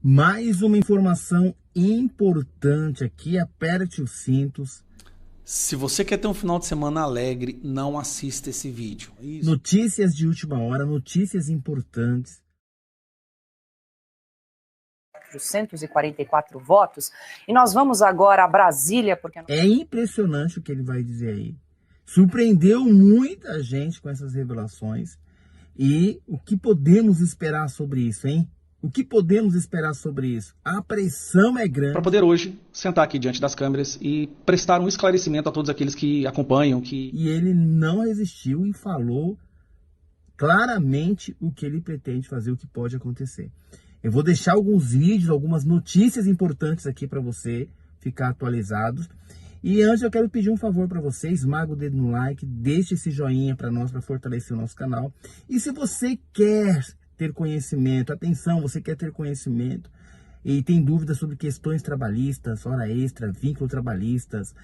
Mais uma informação importante aqui, aperte os cintos. Se você quer ter um final de semana alegre, não assista esse vídeo. Isso. Notícias de última hora, notícias importantes. 444 votos. E nós vamos agora a Brasília, porque... É impressionante o que ele vai dizer aí. Surpreendeu muita gente com essas revelações. E o que podemos esperar sobre isso, hein? O que podemos esperar sobre isso? A pressão é grande. Para poder hoje sentar aqui diante das câmeras e prestar um esclarecimento a todos aqueles que acompanham. E ele não resistiu e falou claramente o que ele pretende fazer, o que pode acontecer. Eu vou deixar alguns vídeos, algumas notícias importantes aqui para você ficar atualizado. E antes eu quero pedir um favor para você, esmaga o dedo no like, deixe esse joinha para nós, para fortalecer o nosso canal. E se você quer ter conhecimento, atenção, você quer ter conhecimento e tem dúvidas sobre questões trabalhistas, hora extra, vínculo trabalhistas,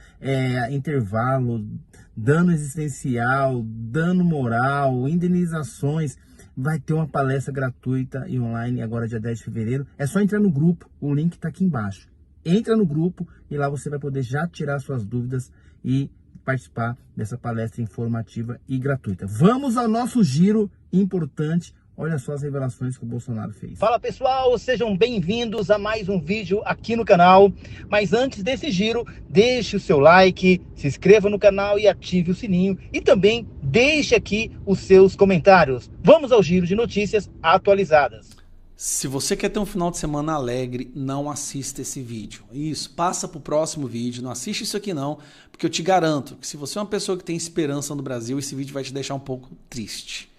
intervalo, dano existencial, dano moral, indenizações, vai ter uma palestra gratuita e online agora dia 10 de fevereiro. É só entrar no grupo, o link está aqui embaixo. Entra no grupo e lá você vai poder já tirar suas dúvidas e participar dessa palestra informativa e gratuita. Vamos ao nosso giro importante. Olha só as revelações que o Bolsonaro fez. Fala pessoal, sejam bem-vindos a mais um vídeo aqui no canal. Mas antes desse giro, deixe o seu like, se inscreva no canal e ative o sininho. E também deixe aqui os seus comentários. Vamos ao giro de notícias atualizadas. Se você quer ter um final de semana alegre, não assista esse vídeo. Isso, passa para o próximo vídeo, não assiste isso aqui não, porque eu te garanto que se você é uma pessoa que tem esperança no Brasil, esse vídeo vai te deixar um pouco triste.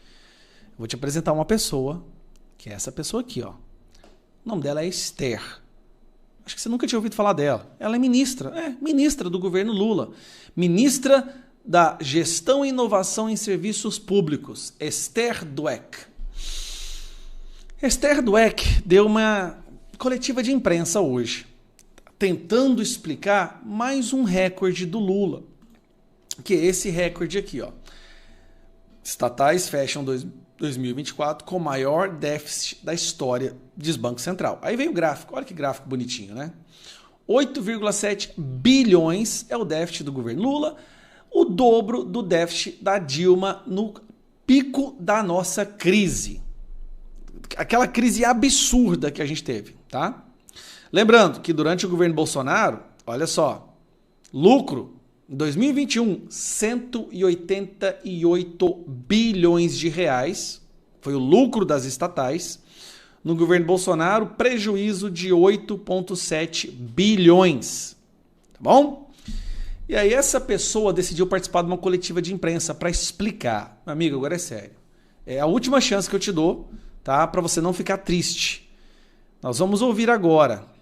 Eu vou te apresentar uma pessoa, que é essa pessoa aqui, ó. O nome dela é Esther. Acho que você nunca tinha ouvido falar dela. Ela é ministra do governo Lula. Ministra da Gestão e Inovação em Serviços Públicos, Esther Dweck. Esther Dweck deu uma coletiva de imprensa hoje, tentando explicar mais um recorde do Lula, que é esse recorde aqui, ó. Estatais fecham 2024 com o maior déficit da história, diz Banco Central. Aí vem o gráfico, olha que gráfico bonitinho, né? 8,7 bilhões é o déficit do governo Lula, o dobro do déficit da Dilma no pico da nossa crise. Aquela crise absurda que a gente teve, tá? Lembrando que durante o governo Bolsonaro, olha só, lucro em 2021, 188 bilhões de reais, foi o lucro das estatais. No governo Bolsonaro, prejuízo de 8,7 bilhões, tá bom? E aí essa pessoa decidiu participar de uma coletiva de imprensa para explicar. Meu amigo, agora é sério. É a última chance que eu te dou, tá? Para você não ficar triste. Nós vamos ouvir agora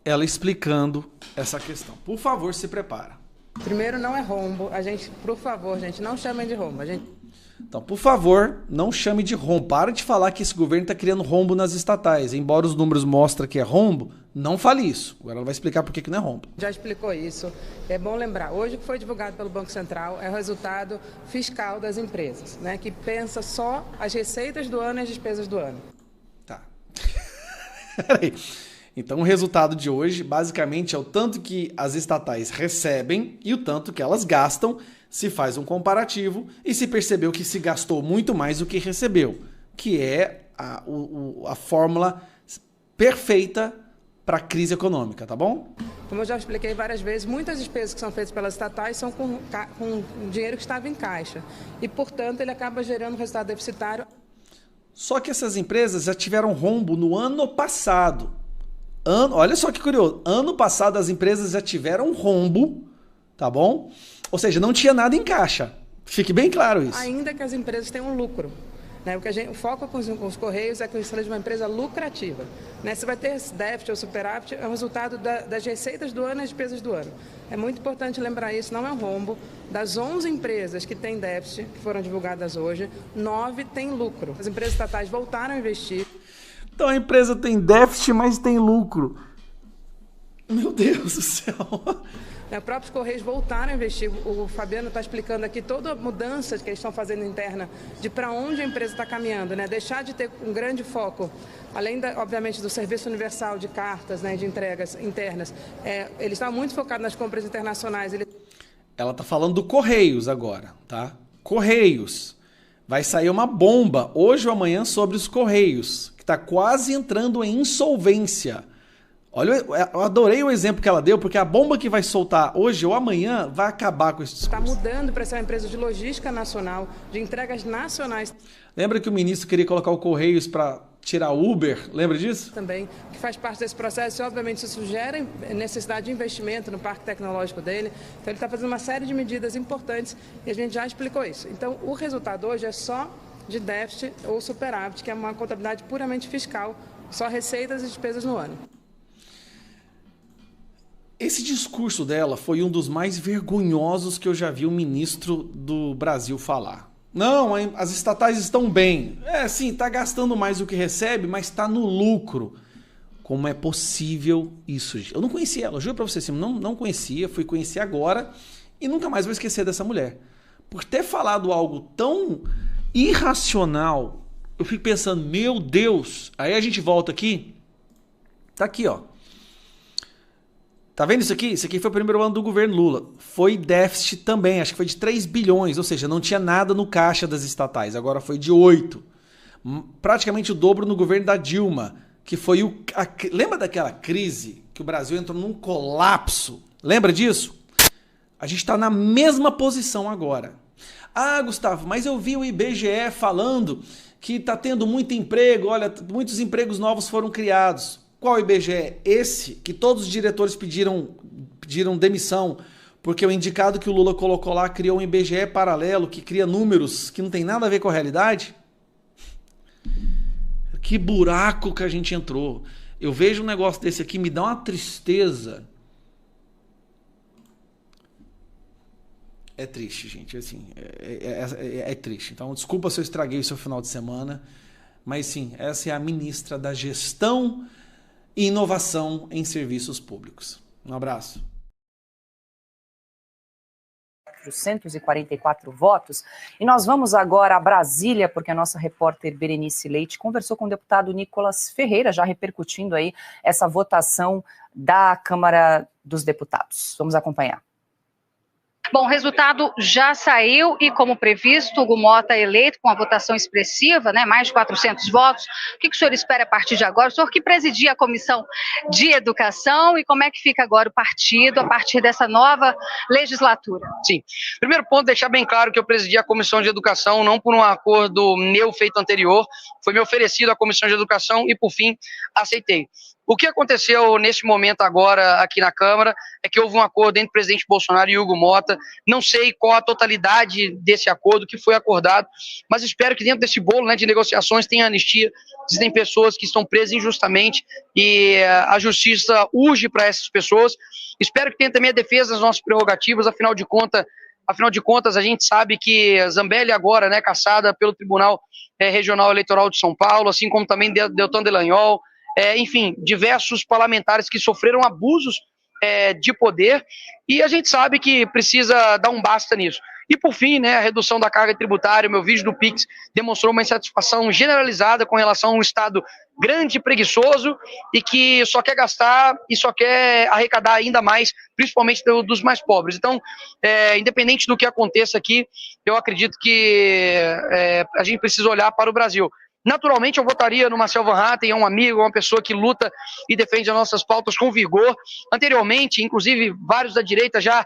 ela explicando essa questão. Por favor, se prepara. Primeiro, não é rombo. Por favor, gente, não chamem de rombo. Então, por favor, não chame de rombo. Para de falar que esse governo está criando rombo nas estatais. Embora os números mostrem que é rombo, não fale isso. Agora ela vai explicar por que não é rombo. Já explicou isso. É bom lembrar. Hoje o que foi divulgado pelo Banco Central é o resultado fiscal das empresas, né? Que pensa só as receitas do ano e as despesas do ano. Tá. Peraí. Então o resultado de hoje, basicamente, é o tanto que as estatais recebem e o tanto que elas gastam. Se faz um comparativo e se percebeu que se gastou muito mais do que recebeu, que é a fórmula perfeita para a crise econômica, tá bom? Como eu já expliquei várias vezes, muitas despesas que são feitas pelas estatais são com dinheiro que estava em caixa e, portanto, ele acaba gerando um resultado deficitário. Só que essas empresas já tiveram rombo no ano passado. Olha só que curioso, ano passado as empresas já tiveram rombo, tá bom? Ou seja, não tinha nada em caixa. Fique bem claro isso. Ainda que as empresas tenham lucro. Né? O foco com os Correios é que isso seja uma empresa lucrativa. Né? Se vai ter déficit ou superávit, é o resultado das receitas do ano e das despesas do ano. É muito importante lembrar isso, não é um rombo. Das 11 empresas que têm déficit, que foram divulgadas hoje, 9 têm lucro. As empresas estatais voltaram a investir. Então a empresa tem déficit, mas tem lucro. Meu Deus do céu. Né? Os próprios Correios voltaram a investir. O Fabiano está explicando aqui toda a mudança que eles estão fazendo interna, de para onde a empresa está caminhando, né? Deixar de ter um grande foco, além, obviamente, do serviço universal de cartas, né, de entregas internas. Eles estavam muito focados nas compras internacionais. Ela está falando do Correios agora, tá? Correios. Vai sair uma bomba hoje ou amanhã sobre os Correios, que está quase entrando em insolvência. Olha, eu adorei o exemplo que ela deu, porque a bomba que vai soltar hoje ou amanhã vai acabar com esse discurso. Está mudando para ser uma empresa de logística nacional, de entregas nacionais. Lembra que o ministro queria colocar o Correios para tirar Uber? Lembra disso? Também, que faz parte desse processo e, obviamente, isso gera necessidade de investimento no parque tecnológico dele. Então, ele está fazendo uma série de medidas importantes e a gente já explicou isso. Então, o resultado hoje é só de déficit ou superávit, que é uma contabilidade puramente fiscal, só receitas e despesas no ano. Esse discurso dela foi um dos mais vergonhosos que eu já vi um ministro do Brasil falar. Não, as estatais estão bem. Sim, está gastando mais do que recebe, mas está no lucro. Como é possível isso? Eu não conhecia ela, juro para você, assim, não conhecia, fui conhecer agora e nunca mais vou esquecer dessa mulher. Por ter falado algo tão irracional, eu fico pensando, meu Deus. Aí a gente volta aqui, tá aqui, ó. Tá vendo isso aqui? Isso aqui foi o primeiro ano do governo Lula. Foi déficit também, acho que foi de 3 bilhões, ou seja, não tinha nada no caixa das estatais, agora foi de 8. Praticamente o dobro no governo da Dilma, que foi lembra daquela crise que o Brasil entrou num colapso? Lembra disso? A gente está na mesma posição agora. Ah, Gustavo, mas eu vi o IBGE falando que está tendo muito emprego, olha, muitos empregos novos foram criados. Qual IBGE? Esse que todos os diretores pediram demissão, porque o indicado que o Lula colocou lá criou um IBGE paralelo que cria números que não tem nada a ver com a realidade? Que buraco que a gente entrou. Eu vejo um negócio desse aqui, me dá uma tristeza. É triste, gente. Assim, é triste. Então, desculpa se eu estraguei o seu final de semana, mas sim, essa é a ministra da Gestão e Inovação em Serviços Públicos. Um abraço. 444 votos. E nós vamos agora a Brasília, porque a nossa repórter Berenice Leite conversou com o deputado Nicolas Ferreira, já repercutindo aí essa votação da Câmara dos Deputados. Vamos acompanhar. Bom, o resultado já saiu e, como previsto, Hugo Motta é eleito com uma votação expressiva, né, mais de 400 votos. O que o senhor espera a partir de agora? O senhor que presidia a Comissão de Educação, e como é que fica agora o partido a partir dessa nova legislatura? Sim. Primeiro ponto, deixar bem claro que eu presidi a Comissão de Educação não por um acordo meu feito anterior, foi me oferecido à Comissão de Educação e, por fim, aceitei. O que aconteceu nesse momento agora aqui na Câmara é que houve um acordo entre o presidente Bolsonaro e Hugo Motta. Não sei qual a totalidade desse acordo que foi acordado, mas espero que dentro desse bolo, né, de negociações tenha anistia. Existem pessoas que estão presas injustamente e a justiça urge para essas pessoas. Espero que tenha também a defesa das nossas prerrogativas, afinal de contas, a gente sabe que Zambelli agora, né, cassada pelo Tribunal Regional Eleitoral de São Paulo, assim como também Deltan Dallagnol, enfim, diversos parlamentares que sofreram abusos de poder, e a gente sabe que precisa dar um basta nisso. E por fim, né, a redução da carga tributária. Meu vídeo do Pix demonstrou uma insatisfação generalizada com relação a um Estado grande e preguiçoso e que só quer gastar e só quer arrecadar ainda mais, principalmente dos mais pobres. Então, independente do que aconteça aqui, eu acredito que a gente precisa olhar para o Brasil. Naturalmente, eu votaria no Marcel Van Hatten, é um amigo, uma pessoa que luta e defende as nossas pautas com vigor. Anteriormente, inclusive, vários da direita já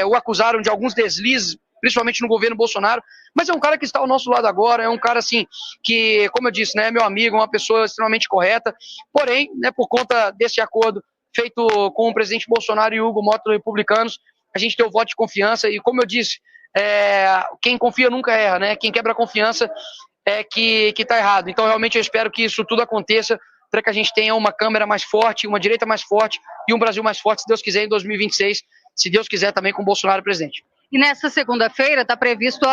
o acusaram de alguns deslizes, principalmente no governo Bolsonaro, mas é um cara que está ao nosso lado agora, é um cara, assim, que, como eu disse, né, é meu amigo, uma pessoa extremamente correta, porém, né, por conta desse acordo feito com o presidente Bolsonaro e o Hugo Motta, republicanos, a gente deu voto de confiança e, como eu disse, quem confia nunca erra, né, quem quebra a confiança que está errado. Então, realmente, eu espero que isso tudo aconteça para que a gente tenha uma Câmara mais forte, uma direita mais forte e um Brasil mais forte, se Deus quiser, em 2026, se Deus quiser também com o Bolsonaro presidente. E nessa segunda-feira está previsto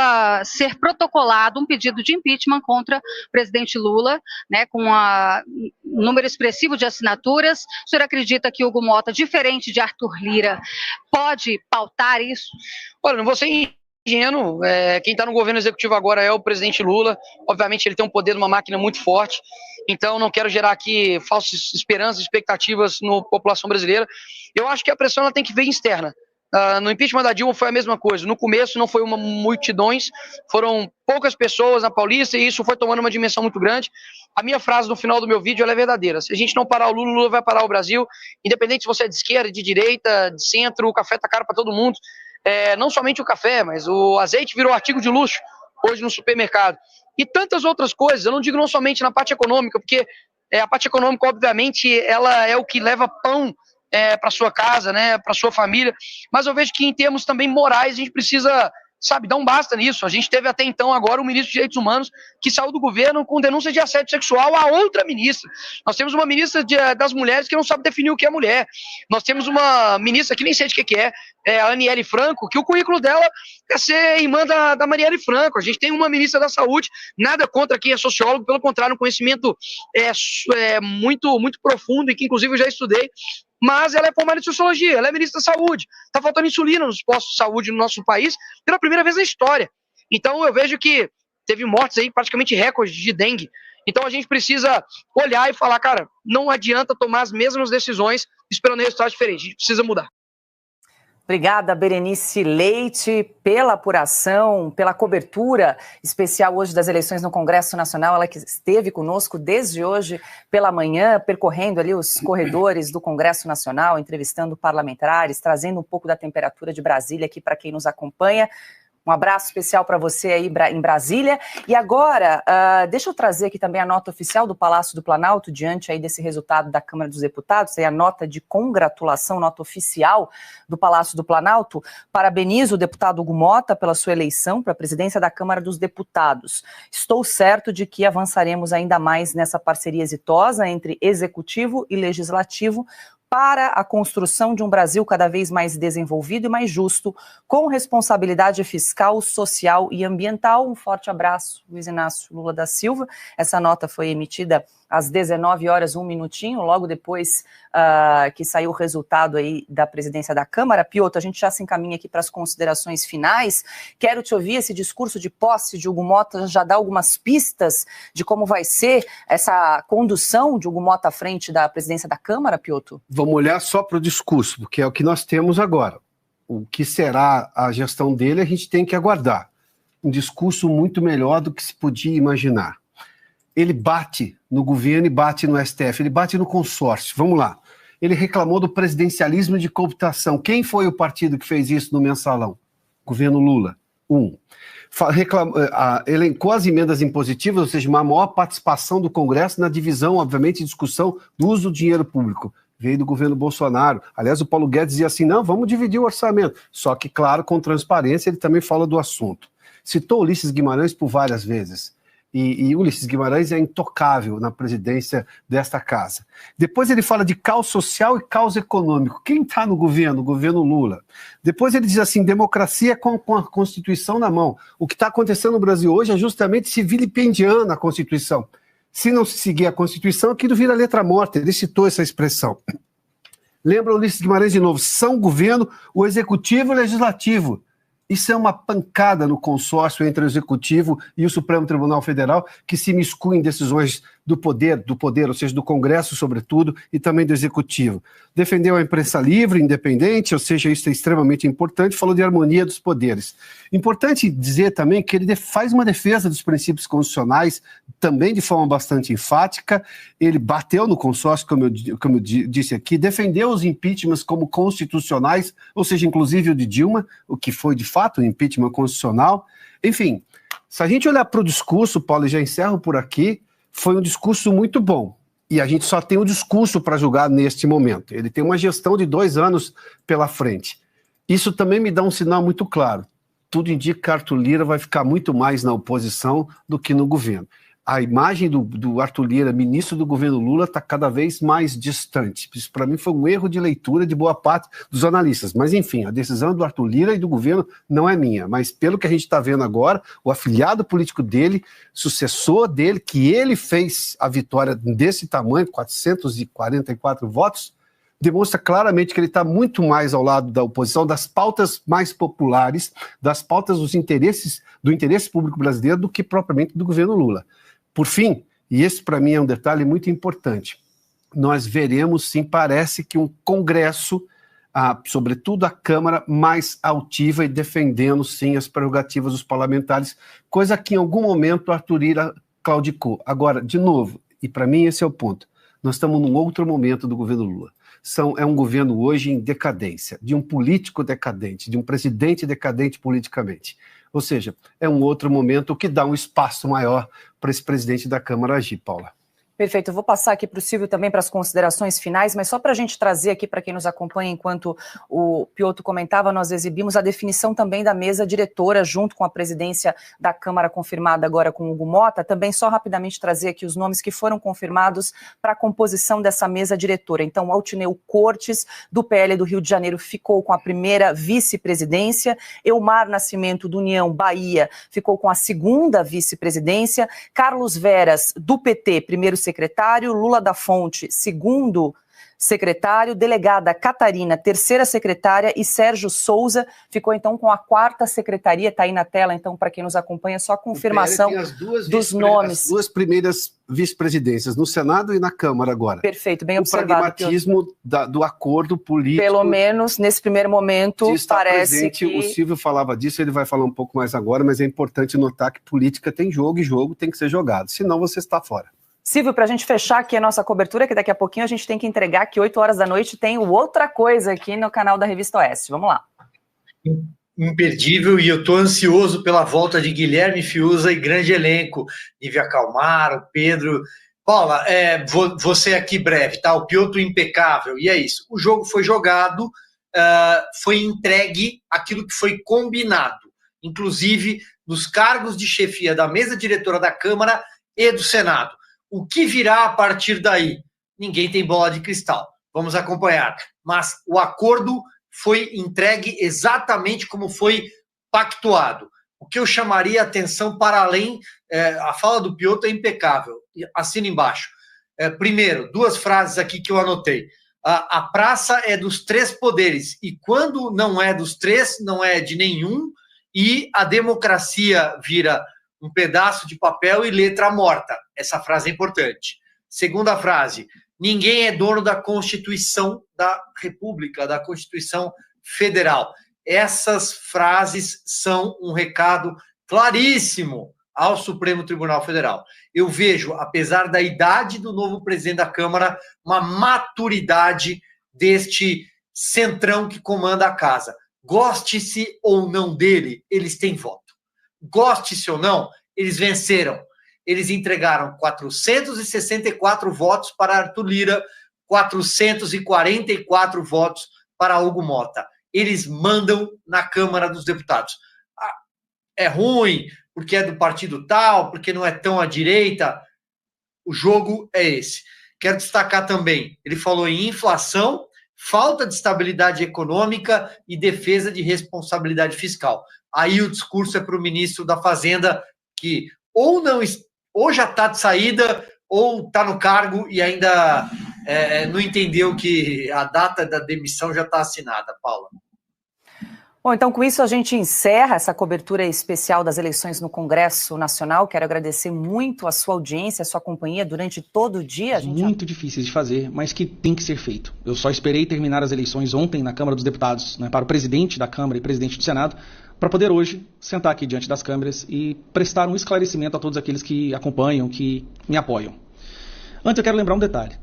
ser protocolado um pedido de impeachment contra o presidente Lula, né, com um número expressivo de assinaturas. O senhor acredita que Hugo Mota, diferente de Arthur Lira, pode pautar isso? Olha, não vou ser ingênuo. Quem está no governo executivo agora é o presidente Lula. Obviamente ele tem um poder de uma máquina muito forte. Então não quero gerar aqui falsas esperanças, expectativas na população brasileira. Eu acho que a pressão ela tem que vir externa. No impeachment da Dilma foi a mesma coisa. No começo não foi uma multidões, foram poucas pessoas na Paulista e isso foi tomando uma dimensão muito grande. A minha frase no final do meu vídeo ela é verdadeira. Se a gente não parar o Lula, o Lula vai parar o Brasil. Independente se você é de esquerda, de direita, de centro, o café tá caro para todo mundo. Não somente o café, mas o azeite virou artigo de luxo hoje no supermercado. E tantas outras coisas. Eu não digo não somente na parte econômica, porque a parte econômica, obviamente, ela é o que leva pão para sua casa, né, para sua família, mas eu vejo que em termos também morais a gente precisa, sabe, dar um basta nisso. A gente teve até então agora um ministro de Direitos Humanos que saiu do governo com denúncia de assédio sexual a outra ministra. Nós temos uma ministra das mulheres que não sabe definir o que é mulher. Nós temos uma ministra que nem sei de que é a Aniele Franco, que o currículo dela é ser irmã da Marielle Franco. A gente tem uma ministra da Saúde, nada contra quem é sociólogo, pelo contrário, um conhecimento muito, muito profundo e que inclusive eu já estudei, mas ela é formada em sociologia, ela é ministra da Saúde. Está faltando insulina nos postos de saúde no nosso país pela primeira vez na história. Então eu vejo que teve mortes aí, praticamente recordes de dengue. Então a gente precisa olhar e falar, cara, não adianta tomar as mesmas decisões esperando resultados diferentes, a gente precisa mudar. Obrigada, Berenice Leite, pela apuração, pela cobertura especial hoje das eleições no Congresso Nacional. Ela que esteve conosco desde hoje pela manhã, percorrendo ali os corredores do Congresso Nacional, entrevistando parlamentares, trazendo um pouco da temperatura de Brasília aqui para quem nos acompanha. Um abraço especial para você aí em Brasília. E agora, deixa eu trazer aqui também a nota oficial do Palácio do Planalto, diante aí desse resultado da Câmara dos Deputados, aí a nota de congratulação, nota oficial do Palácio do Planalto. Parabenizo o deputado Hugo Mota pela sua eleição para a presidência da Câmara dos Deputados. Estou certo de que avançaremos ainda mais nessa parceria exitosa entre Executivo e Legislativo, para a construção de um Brasil cada vez mais desenvolvido e mais justo, com responsabilidade fiscal, social e ambiental. Um forte abraço, Luiz Inácio Lula da Silva. Essa nota foi emitida às 19h01, logo depois que saiu o resultado aí da presidência da Câmara. Piotr, a gente já se encaminha aqui para as considerações finais. Quero te ouvir. Esse discurso de posse de Hugo Mota já dá algumas pistas de como vai ser essa condução de Hugo Mota à frente da presidência da Câmara, Piotr? Vamos olhar só para o discurso, porque é o que nós temos agora. O que será a gestão dele, a gente tem que aguardar. Um discurso muito melhor do que se podia imaginar. Ele bate no governo e bate no STF, ele bate no consórcio. Vamos lá. Ele reclamou do presidencialismo de cooptação. Quem foi o partido que fez isso no mensalão? Governo Lula. Elencou as emendas impositivas, ou seja, uma maior participação do Congresso na divisão, obviamente, e discussão do uso do dinheiro público. Veio do governo Bolsonaro. Aliás, o Paulo Guedes dizia assim, não, vamos dividir o orçamento. Só que, claro, com transparência, ele também fala do assunto. Citou Ulisses Guimarães por várias vezes. E Ulisses Guimarães é intocável na presidência desta casa. Depois ele fala de caos social e caos econômico. Quem está no governo? O governo Lula. Depois ele diz assim, democracia com a Constituição na mão. O que está acontecendo no Brasil hoje é justamente se vilipendiando a Constituição. Se não se seguir a Constituição, aquilo vira letra morta. Ele citou essa expressão. Lembra Ulisses Guimarães de novo, são governo, o executivo e o legislativo. Isso é uma pancada no consórcio entre o Executivo e o Supremo Tribunal Federal, que se miscuem em decisões do poder, ou seja, do Congresso, sobretudo, e também do Executivo. Defendeu a imprensa livre, independente, ou seja, isso é extremamente importante, falou de harmonia dos poderes. Importante dizer também que ele faz uma defesa dos princípios constitucionais, também de forma bastante enfática. Ele bateu no consórcio, como eu disse aqui, defendeu os impeachments como constitucionais, ou seja, inclusive o de Dilma, o que foi de fato um impeachment constitucional. Enfim, se a gente olhar para o discurso, Paulo, e já encerro por aqui, foi um discurso muito bom. E a gente só tem o discurso para julgar neste momento. Ele tem uma gestão de 2 anos pela frente. Isso também me dá um sinal muito claro. Tudo indica que Arthur Lira vai ficar muito mais na oposição do que no governo. a imagem do Arthur Lira, ministro do governo Lula, está cada vez mais distante. Isso, para mim, foi um erro de leitura de boa parte dos analistas. Mas, enfim, a decisão do Arthur Lira e do governo não é minha. Mas, pelo que a gente está vendo agora, o afiliado político dele, sucessor dele, que ele fez a vitória desse tamanho, 444 votos, demonstra claramente que ele está muito mais ao lado da oposição, das pautas mais populares, das pautas do interesse público brasileiro, do que propriamente do governo Lula. Por fim, e esse para mim é um detalhe muito importante, nós veremos, sim, parece que um Congresso, sobretudo a Câmara, mais altiva e defendendo, sim, as prerrogativas dos parlamentares, coisa que em algum momento Arthur Lira claudicou. Agora, de novo, e para mim esse é o ponto, nós estamos num outro momento do governo Lula. É um governo hoje em decadência, de um político decadente, de um presidente decadente politicamente. Ou seja, é um outro momento que dá um espaço maior para esse presidente da Câmara agir, Paula. Perfeito, eu vou passar aqui para o Silvio também para as considerações finais, mas só para a gente trazer aqui para quem nos acompanha, enquanto o Piotr comentava, nós exibimos a definição também da mesa diretora, junto com a presidência da Câmara confirmada agora com o Hugo Motta, também só rapidamente trazer aqui os nomes que foram confirmados para a composição dessa mesa diretora. Então, Altineu Cortes, do PL do Rio de Janeiro, ficou com a primeira vice-presidência, Elmar Nascimento, do União Bahia, ficou com a segunda vice-presidência, Carlos Veras, do PT, primeiro secretário, Lula da Fonte, segundo secretário, delegada Catarina, terceira secretária, e Sérgio Souza ficou então com a quarta secretaria, está aí na tela, então, para quem nos acompanha, só a confirmação dos nomes. As duas primeiras vice-presidências, no Senado e na Câmara agora. Perfeito, bem observado. O pragmatismo do acordo político. Pelo menos, nesse primeiro momento, parece presente. que... O Silvio falava disso, ele vai falar um pouco mais agora, mas é importante notar que política tem jogo e jogo tem que ser jogado, senão você está fora. Silvio, para a gente fechar aqui a nossa cobertura, que daqui a pouquinho a gente tem que entregar que 8 horas da noite tem Outra Coisa aqui no canal da Revista Oeste. Vamos lá. Imperdível, e eu estou ansioso pela volta de Guilherme Fiuza e grande elenco. Nívia Calmar, o Pedro. Paula, vou ser aqui breve, tá? O Piotr impecável, e é isso. O jogo foi jogado, foi entregue aquilo que foi combinado, inclusive dos cargos de chefia da mesa diretora da Câmara e do Senado. O que virá a partir daí? Ninguém tem bola de cristal. Vamos acompanhar. Mas o acordo foi entregue exatamente como foi pactuado. O que eu chamaria a atenção para além... a fala do Piotr é impecável. Assina embaixo. Primeiro, 2 frases aqui que eu anotei. A praça é dos 3 poderes. E quando não é dos 3, não é de nenhum. E a democracia vira um pedaço de papel e letra morta. Essa frase é importante. Segunda frase, ninguém é dono da Constituição da República, da Constituição Federal. Essas frases são um recado claríssimo ao Supremo Tribunal Federal. Eu vejo, apesar da idade do novo presidente da Câmara, uma maturidade deste centrão que comanda a casa. Goste-se ou não dele, eles têm voto. Goste-se ou não, eles venceram. Eles entregaram 464 votos para Arthur Lira, 444 votos para Hugo Motta. Eles mandam na Câmara dos Deputados. É ruim, porque é do partido tal, porque não é tão à direita. O jogo é esse. Quero destacar também, ele falou em inflação, falta de estabilidade econômica e defesa de responsabilidade fiscal. Aí o discurso é para o ministro da Fazenda, que ou já está de saída, ou está no cargo e ainda não entendeu que a data da demissão já está assinada, Paula. Bom, então com isso a gente encerra essa cobertura especial das eleições no Congresso Nacional. Quero agradecer muito a sua audiência, a sua companhia durante todo o dia. Muito difíceis de fazer, mas que tem que ser feito. Eu só esperei terminar as eleições ontem na Câmara dos Deputados, para o presidente da Câmara e presidente do Senado, para poder hoje sentar aqui diante das câmeras e prestar um esclarecimento a todos aqueles que acompanham, que me apoiam. Antes eu quero lembrar um detalhe.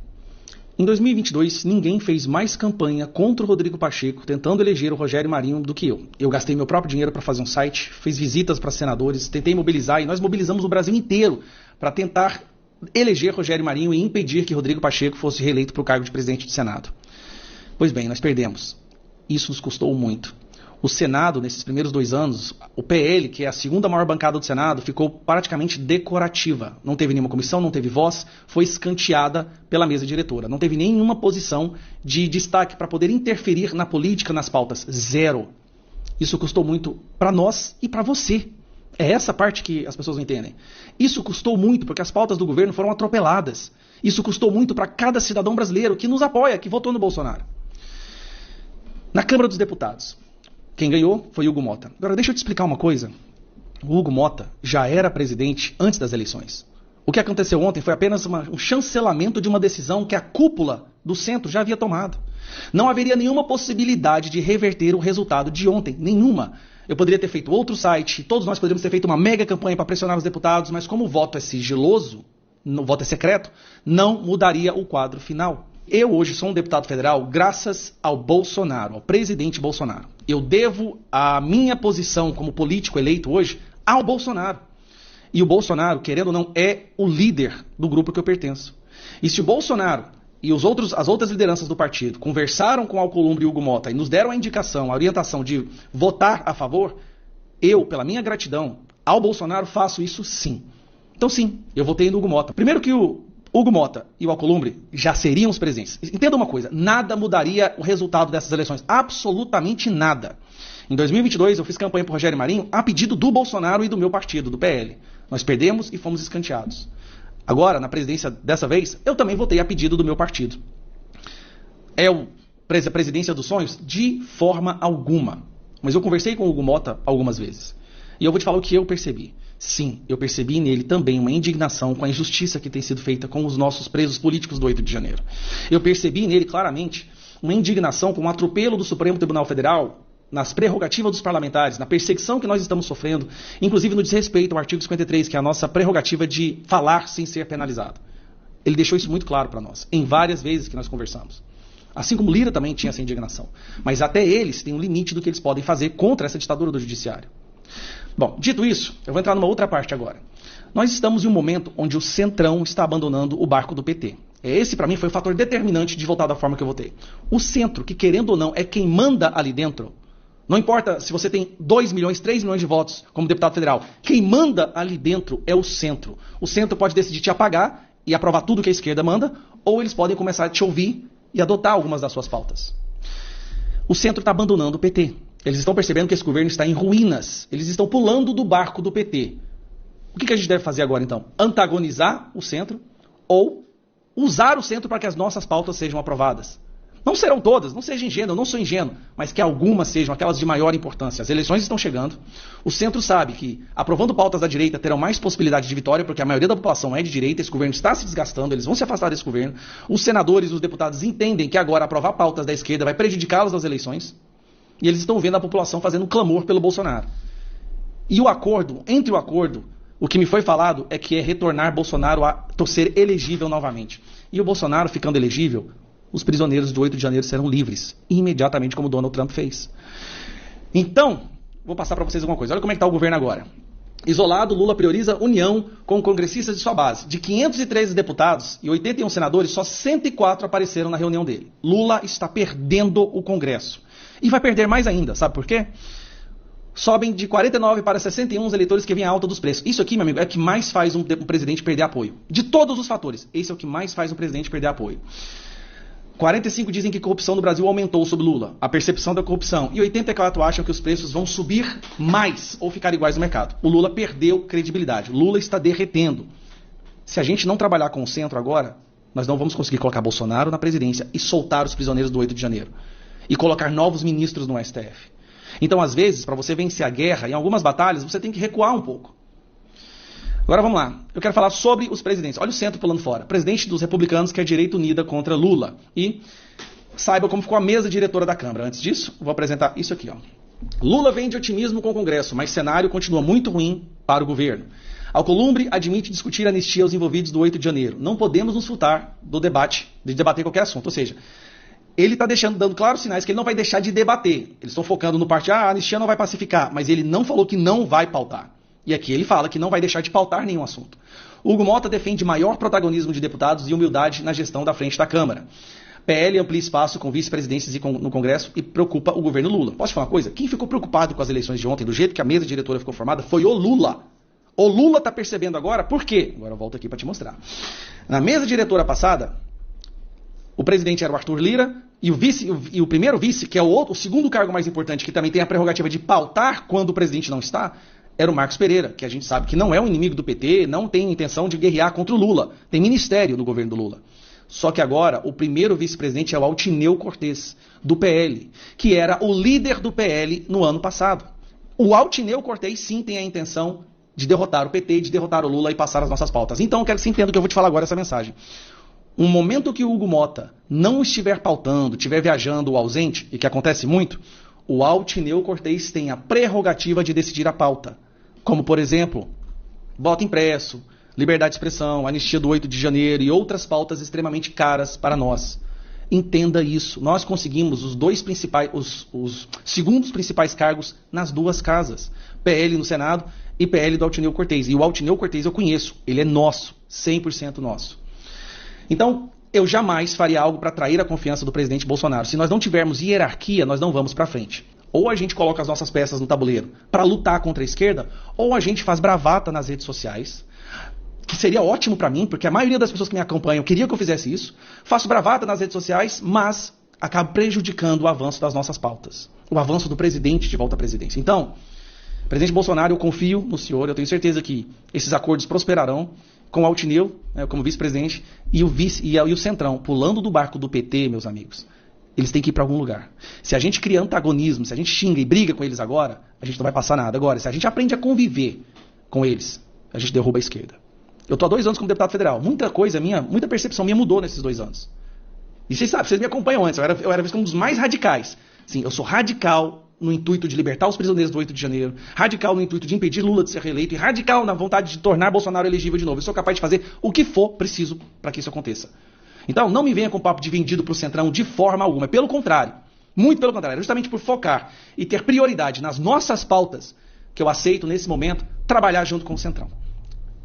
Em 2022, ninguém fez mais campanha contra o Rodrigo Pacheco, tentando eleger o Rogério Marinho, do que eu. Eu gastei meu próprio dinheiro para fazer um site, fiz visitas para senadores, tentei mobilizar, e nós mobilizamos o Brasil inteiro para tentar eleger Rogério Marinho e impedir que Rodrigo Pacheco fosse reeleito para o cargo de presidente do Senado. Pois bem, nós perdemos. Isso nos custou muito. O Senado, nesses primeiros 2 anos, o PL, que é a segunda maior bancada do Senado, ficou praticamente decorativa. Não teve nenhuma comissão, não teve voz, foi escanteada pela mesa diretora. Não teve nenhuma posição de destaque para poder interferir na política, nas pautas. Zero. Isso custou muito para nós e para você. É essa parte que as pessoas não entendem. Isso custou muito porque as pautas do governo foram atropeladas. Isso custou muito para cada cidadão brasileiro que nos apoia, que votou no Bolsonaro. Na Câmara dos Deputados, quem ganhou foi Hugo Mota. Agora, deixa eu te explicar uma coisa. O Hugo Mota já era presidente antes das eleições. O que aconteceu ontem foi apenas um chancelamento de uma decisão que a cúpula do centro já havia tomado. Não haveria nenhuma possibilidade de reverter o resultado de ontem. Nenhuma. Eu poderia ter feito outro site, todos nós poderíamos ter feito uma mega campanha para pressionar os deputados, mas como o voto é sigiloso, o voto é secreto, não mudaria o quadro final. Eu hoje sou um deputado federal graças ao Bolsonaro, ao presidente Bolsonaro. Eu devo a minha posição como político eleito hoje ao Bolsonaro. E o Bolsonaro, querendo ou não, é o líder do grupo que eu pertenço. E se o Bolsonaro e as outras lideranças do partido conversaram com Alcolumbre e Hugo Mota e nos deram a indicação, a orientação de votar a favor, eu, pela minha gratidão ao Bolsonaro, faço isso sim. Então sim, eu votei no Hugo Mota. Primeiro que o Hugo Mota e o Alcolumbre já seriam os presidentes. Entenda uma coisa, nada mudaria o resultado dessas eleições. Absolutamente nada. Em 2022, eu fiz campanha por Rogério Marinho a pedido do Bolsonaro e do meu partido, do PL. Nós perdemos e fomos escanteados. Agora, na presidência dessa vez, eu também votei a pedido do meu partido. É a presidência dos sonhos? De forma alguma. Mas eu conversei com o Hugo Mota algumas vezes. E eu vou te falar o que eu percebi. Sim, eu percebi nele também uma indignação com a injustiça que tem sido feita com os nossos presos políticos do 8 de janeiro. Eu percebi nele claramente uma indignação com o atropelo do Supremo Tribunal Federal nas prerrogativas dos parlamentares, na perseguição que nós estamos sofrendo, inclusive no desrespeito ao artigo 53, que é a nossa prerrogativa de falar sem ser penalizado. Ele deixou isso muito claro para nós, em várias vezes que nós conversamos. Assim como Lira também tinha essa indignação. Mas até eles têm um limite do que eles podem fazer contra essa ditadura do judiciário. Bom, dito isso, eu vou entrar numa outra parte agora. Nós estamos em um momento onde o Centrão está abandonando o barco do PT. Esse, para mim, foi o fator determinante de votar da forma que eu votei. O centro, que querendo ou não, é quem manda ali dentro. Não importa se você tem 2 milhões, 3 milhões de votos como deputado federal. Quem manda ali dentro é o centro. O centro pode decidir te apagar e aprovar tudo que a esquerda manda, ou eles podem começar a te ouvir e adotar algumas das suas pautas. O centro está abandonando o PT. Eles estão percebendo que esse governo está em ruínas. Eles estão pulando do barco do PT. O que a gente deve fazer agora, então? Antagonizar o centro ou usar o centro para que as nossas pautas sejam aprovadas? Não serão todas, não seja ingênuo, eu não sou ingênuo, mas que algumas sejam aquelas de maior importância. As eleições estão chegando. O centro sabe que, aprovando pautas da direita, terão mais possibilidade de vitória, porque a maioria da população é de direita, esse governo está se desgastando, eles vão se afastar desse governo. Os senadores e os deputados entendem que agora aprovar pautas da esquerda vai prejudicá-los nas eleições. E eles estão vendo a população fazendo um clamor pelo Bolsonaro. E o acordo, entre o acordo, o que me foi falado é que é retornar Bolsonaro a ser elegível novamente. E o Bolsonaro ficando elegível, os prisioneiros do 8 de janeiro serão livres, imediatamente como Donald Trump fez. Então, vou passar para vocês alguma coisa. Olha como é que está o governo agora. Isolado, Lula prioriza união com congressistas de sua base. De 513 deputados e 81 senadores, só 104 apareceram na reunião dele. Lula está perdendo o Congresso. E vai perder mais ainda, sabe por quê? Sobem de 49 para 61 os eleitores que vêm à alta dos preços. Isso aqui, meu amigo, é o que mais faz um presidente perder apoio. De todos os fatores, esse é o que mais faz um presidente perder apoio. 45 dizem que a corrupção no Brasil aumentou sob Lula, a percepção da corrupção. E 84 acham que os preços vão subir mais ou ficar iguais no mercado. O Lula perdeu credibilidade. O Lula está derretendo. Se a gente não trabalhar com o centro agora, nós não vamos conseguir colocar Bolsonaro na presidência e soltar os prisioneiros do 8 de janeiro. E colocar novos ministros no STF. Então, às vezes, para você vencer a guerra, em algumas batalhas, você tem que recuar um pouco. Agora vamos lá. Eu quero falar sobre os presidentes. Olha o centro pulando fora. Presidente dos republicanos quer direita unida contra Lula. E saiba como ficou a mesa diretora da Câmara. Antes disso, vou apresentar isso aqui. Ó. Lula vende otimismo com o Congresso, mas cenário continua muito ruim para o governo. Alcolumbre admite discutir anistia aos envolvidos do 8 de janeiro. Não podemos nos furtar do debate, de debater qualquer assunto. Ou seja, ele está dando claros sinais que ele não vai deixar de debater. Eles estão focando no parte, a anistia não vai pacificar, mas ele não falou que não vai pautar. E aqui ele fala que não vai deixar de pautar nenhum assunto. Hugo Mota defende maior protagonismo de deputados e humildade na gestão da frente da Câmara. PL amplia espaço com vice-presidências no Congresso e preocupa o governo Lula. Posso te falar uma coisa? Quem ficou preocupado com as eleições de ontem, do jeito que a mesa diretora ficou formada, foi o Lula. O Lula está percebendo agora, por quê? Agora eu volto aqui para te mostrar. Na mesa diretora passada, o presidente era o Arthur Lira e o primeiro vice, que é o segundo cargo mais importante, que também tem a prerrogativa de pautar quando o presidente não está, era o Marcos Pereira, que a gente sabe que não é um inimigo do PT, não tem intenção de guerrear contra o Lula. Tem ministério no governo do Lula. Só que agora o primeiro vice-presidente é o Altineu Cortez, do PL, que era o líder do PL no ano passado. O Altineu Cortez sim tem a intenção de derrotar o PT, de derrotar o Lula e passar as nossas pautas. Então eu quero que você entenda o que eu vou te falar agora, essa mensagem. Um momento que o Hugo Mota não estiver pautando, estiver viajando ou ausente, e que acontece muito, o Altineu Cortez tem a prerrogativa de decidir a pauta. Como, por exemplo, voto impresso, liberdade de expressão, anistia do 8 de janeiro e outras pautas extremamente caras para nós. Entenda isso. Nós conseguimos os segundos principais cargos nas duas casas. PL no Senado e PL do Altineu Cortez. E o Altineu Cortez eu conheço. Ele é nosso. 100% nosso. Então, eu jamais faria algo para atrair a confiança do presidente Bolsonaro. Se nós não tivermos hierarquia, nós não vamos para frente. Ou a gente coloca as nossas peças no tabuleiro para lutar contra a esquerda, ou a gente faz bravata nas redes sociais, que seria ótimo para mim, porque a maioria das pessoas que me acompanham queria que eu fizesse isso. Faço bravata nas redes sociais, mas acabo prejudicando o avanço das nossas pautas. O avanço do presidente de volta à presidência. Então, presidente Bolsonaro, eu confio no senhor, eu tenho certeza que esses acordos prosperarão com o Altineu, como vice-presidente, e o Centrão, pulando do barco do PT, meus amigos. Eles têm que ir para algum lugar. Se a gente cria antagonismo, se a gente xinga e briga com eles agora, a gente não vai passar nada. Agora, se a gente aprende a conviver com eles, a gente derruba a esquerda. Eu estou há 2 anos como deputado federal. Muita coisa minha, muita percepção minha mudou nesses 2 anos. E vocês sabem, vocês me acompanham antes, eu era visto como um dos mais radicais. Sim, eu sou radical no intuito de libertar os prisioneiros do 8 de janeiro, radical no intuito de impedir Lula de ser reeleito e radical na vontade de tornar Bolsonaro elegível de novo. Eu sou capaz de fazer o que for preciso para que isso aconteça. Então, não me venha com papo de vendido para o Centrão de forma alguma. Pelo contrário, muito pelo contrário. Justamente por focar e ter prioridade nas nossas pautas, que eu aceito nesse momento trabalhar junto com o Centrão.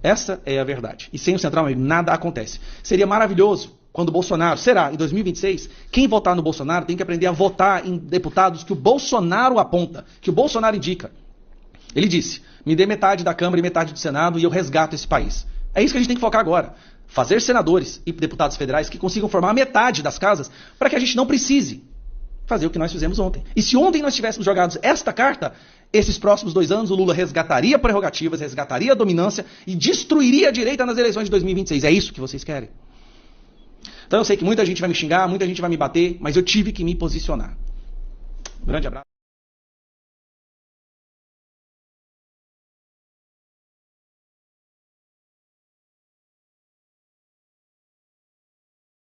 Essa é a verdade. E sem o Centrão, nada acontece. Seria maravilhoso quando o Bolsonaro, será, em 2026, quem votar no Bolsonaro tem que aprender a votar em deputados que o Bolsonaro aponta, que o Bolsonaro indica. Ele disse, me dê metade da Câmara e metade do Senado e eu resgato esse país. É isso que a gente tem que focar agora. Fazer senadores e deputados federais que consigam formar metade das casas para que a gente não precise fazer o que nós fizemos ontem. E se ontem nós tivéssemos jogado esta carta, esses próximos 2 anos o Lula resgataria prerrogativas, resgataria a dominância e destruiria a direita nas eleições de 2026. É isso que vocês querem? Então eu sei que muita gente vai me xingar, muita gente vai me bater, mas eu tive que me posicionar. Um grande abraço.